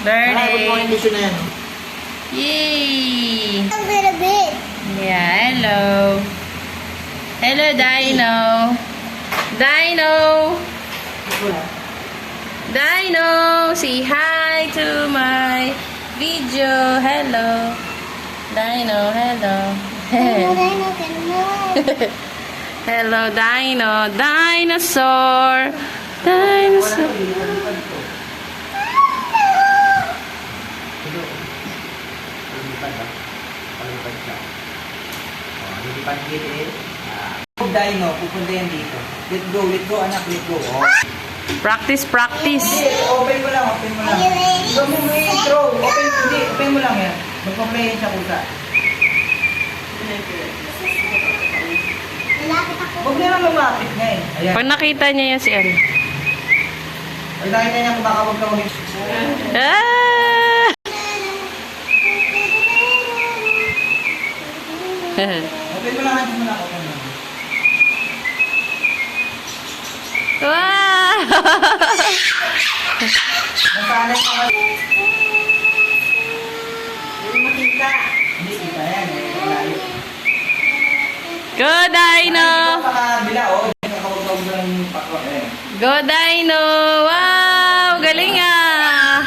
Good morning, mission na yan. Yay! A little bit. Yeah, hello. Hello, Dino. Dino! Dino! Say hi to my video. Hello. Dino, hello. Hello, Dino. Dinosaur. Dinosaur. Dino, pupunta yan dito. Let go, anak, let go. Oh. Practice, practice. Hindi, open mo lang. Are you ready? Huwag mo i-throw. Open mo lang yan. Magpa-play yan sa kusa. Malapit ako. Huwag na lang lumapit na eh. Ayan. Pag nakita niya yan si ano. Pag nakita niya kung baka huwag ka huwag. Ah! Open mo lang, open mo lang. Wow! Nasanay ka ba? Hindi makita. Hindi kita yan eh. Malayo. Go, Dino! Pakabila, oh. Nakakawag lang yung pakwa eh. Go, Dino! Wow! Galing ah!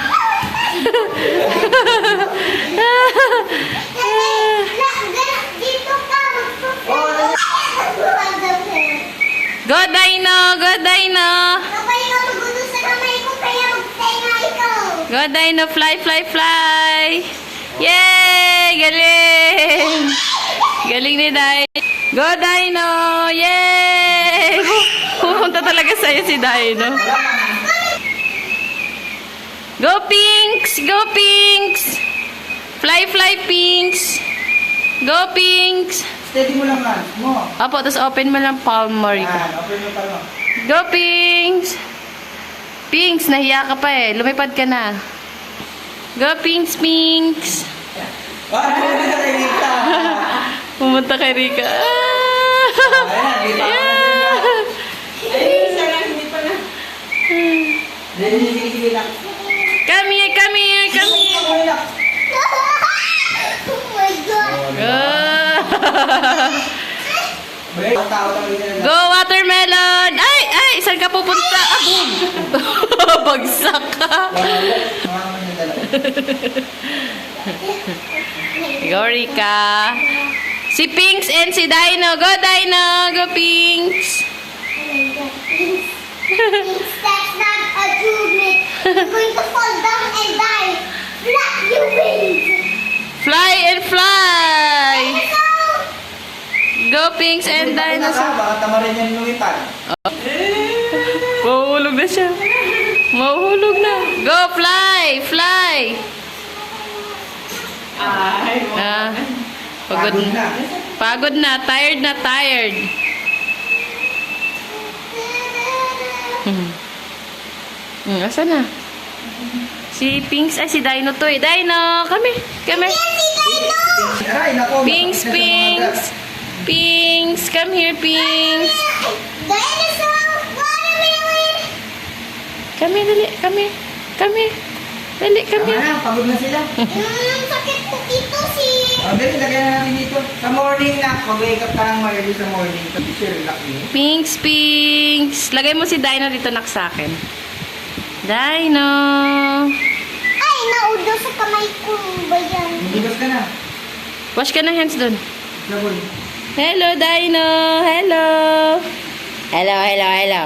Dito ka. Go, Dino! Go, Dino! Kapag ikaw tugulo sa kamay ko, kaya magtenga ikaw. Go, Dino! Fly, fly, fly! Yay! Galing! Galing ni Dino! Go, Dino! Yay! Pupunta talaga sa'yo si Dino. Go, Pinks! Go, Pinks! Fly, fly, Pinks! Go, Pinks! Steady mo lang man. Mo. Apo, tapos open mo lang palm mo, Rica. Yan, open mo pa lang. Go, Pinks! Pinks, nahiya ka pa eh. Lumipad ka na. Go, Pinks, Pinks! Wala na Rika. Pumunta kay Rica. Ayan, dito. Yeah! Sige lang. Come here, come here, come here! Oh my God. Go, watermelon! Ay, ay! Saan ka pupunta? Abog! Bagsak ka! Go, Rica! Si Pinks and si Dino. Go, Dino! Go, Pinks! That's not a true myth. You're going to fall down and die. Flap your wings. Fly and fly! So, Go, Pinks and Dinosaur! Baka tamarin yan lumipad. Mahuhulog na siya. Mahuhulog na. Go, fly! Fly! Ah, pagod na. Pagod na. Tired na, tired. Asa na? Si Pinks, ay si Dino to eh. Dino, kami. Kami. Ay, nako. Pinks, Pinks. Pinks, come here, Pinks. dinosaur, watermelon. Kami, dali. Kami. Kami. Dali, kami. Tama na, pagod na sila. Sakit po ito si... Dali, lagyan na natin dito. Sa morning na, mag-wake up ka lang early sa morning. Kasi sure, relax niyo. Pinks, Pinks. Lagay mo si Dino dito nak sa akin. Dino. Ay, naudo sa kamay ko. Ba yan? Magbugas ka na. Wash ka na hands dun. Sabon. Hello, Dino. Hello. Hello, hello, hello.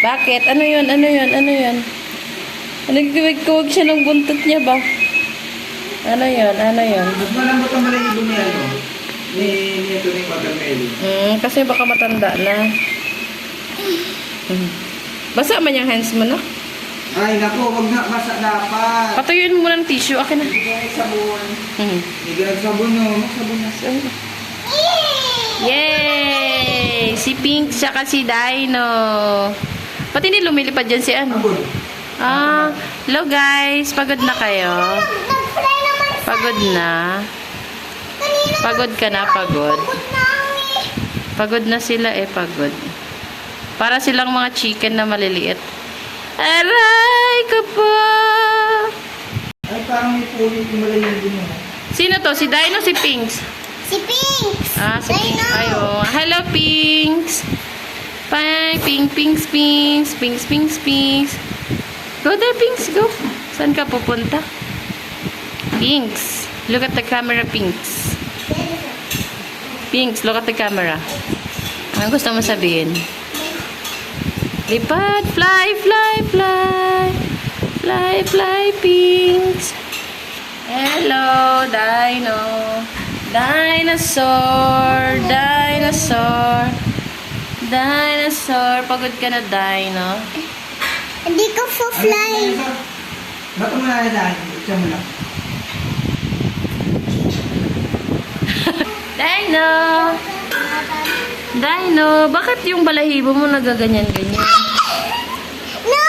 Bakit? Ano yun? Ano yun? Ano yun? Nagkiwag-kuwag siya ng buntot niya ba? Ano yun? Ano yun? Mas malambot ang balahibo niya, ano? Ni ito ni Watermelon. Kasi baka matanda na. Basa man yung hands mo, no? Ay, naku, wag na, basa dapat. Patuyuin mo muna ng tissue. Akin na. Hindi ka nagsabon. Hindi ka nagsabon, no? Magsabon na. Yay! Si Pink tsaka si Dino. Pati hindi lumilipad dyan si ano. Sabon. Ah, hello guys. Pagod na kayo? Nag-fly naman sa... Pagod na? Kanina Pagod ka na, pagod. pagod na ang eh. Pagod na sila eh, pagod. Para silang mga chicken na maliliit. Aray ko po! parang may pulit yung malalim din yun. Sino to? Si Dino, si Pinks? Si Pinks. Ah, si I Pinks. know. Ayo. Hello, Pinks. Bye, Pinks. Go there, Pinks. Go. Saan ka pupunta? Pinks. Look at the camera, Pinks. Pinks, look at the camera. Anong gusto mo sabihin? Lipat, fly, Pinks. Hello, Dino. Dinosaur. Pagod ka na, Dino. Hindi ko po fly. Bato mo na sa akin. Itsa mo lang. Dino, bakit yung balahibo mo nagaganyan-ganyan? No.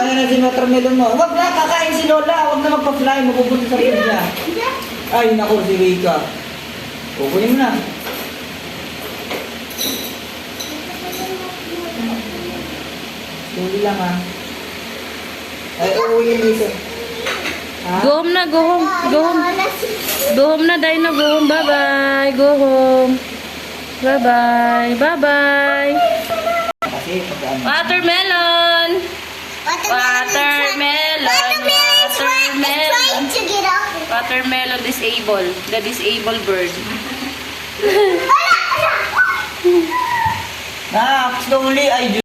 Ano na si watermelon mo? Huwag na, kakain si Lola. Huwag na magpa-fly. Mapupunta sa pizza. Ay, naku, si Rika. Kukunin mo na. Slowly lang ha. Ay, uuwi dito. Ha? Go home na, go home. Go home na, Dino. Go home. Bye-bye. Go home. Bye-bye. Kasi, pagkaan. Watermelon. Watermelon is trying to get off. Watermelon disable. The disabled bird. Nak, slowly. Ay,